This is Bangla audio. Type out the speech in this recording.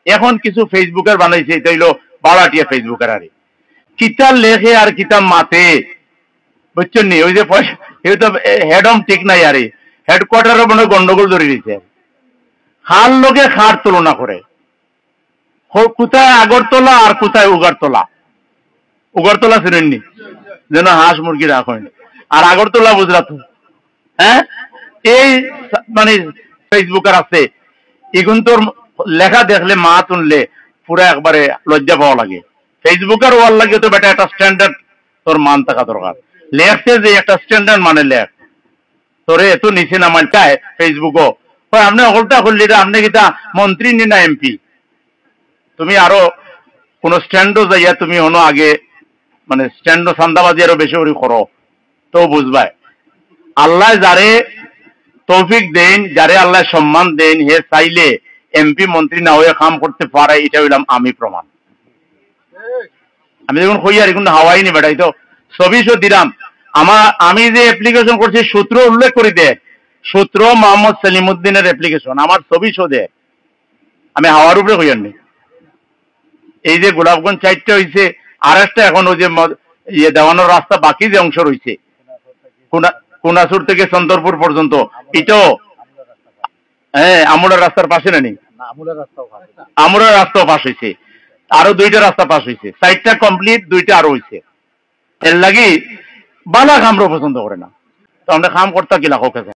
এখন কিছু ফেসবুকের বানাইছে, এটা হইলো বাড়াটিয়া ফেসবুকের আরে কিতাব লেখে আর কিতাব মাতে, বুঝছেন নি? ওই যে হেডম ঠিক নাই আরে, হেডকোয়ার্টারের মনে গন্ডগোল ধরে দিয়েছে। খার লোকে খার তুলনা করে, কোথায় আগরতলা আর কোথায় উগারতলা। উগারতলা শুনেননি? যেন হাঁস মুরগি রাখেন, আর আগরতলা গুজরাট। হ্যাঁ, এই মানে ফেসবুকের আছে, এখন তোর লেখা দেখলে মা তুললে পুরো একবারে লজ্জা পাওয়া লাগে। ফেসবুকের ওয়াল লাগে তো বেটা একটা স্ট্যান্ডার্ড তোর মান থাকা দরকার। লেখছে যে একটা স্ট্যান্ডার্ড মানে লেখ, তোরে এত নিচে নামান চায় ফেসবুকও। আপনি অগলটা করলি, আপনি কিতা মন্ত্রী নি না এমপি? তুমি আরো কোন স্ট্যান্ডও যাইয়া তুমি হনো আগে মানে স্ট্যান্ড সান্দাবাজি আরো বেশি করে করো, তো বুঝবাই আল্লাহ যারে তৌফিক দেন, যারে আল্লাহ সম্মান দেন, হে চাইলে এমপি মন্ত্রী না হয়ে কাম করতে পারে। এটা হইলাম আমি প্রমাণ। আমি যখন কই আর এখন হাওয়াই নি বেটাই, তো ছবি দিলাম। আমি যে অ্যাপ্লিকেশন করছি সূত্র উল্লেখ করি দে, সূত্র মোহাম্মদ সেলিমউদ্দিনের অ্যাপ্লিকেশন, আমার ছবি দে, আমি হাওয়ার উপরে কই আননি। এই যে গোলাপগঞ্জ চাইটটা হয়েছে, আর একটা এখন ওই যে ইয়ে দেওয়ানোর রাস্তা বাকি যে অংশ রয়েছে কোনাসুর থেকে চন্দরপুর পর্যন্ত, এটাও হ্যাঁ আমুলার রাস্তার পাশে নানি, আমুলার রাস্তাও পাশ হয়েছে, আরো 2টা রাস্তা পাশ হয়েছে, 4টা কমপ্লিট, 2টা আরো হয়েছে। এর লাগি বালা খামরও পছন্দ করে না, তো আমরা খাম করতে কি লাখ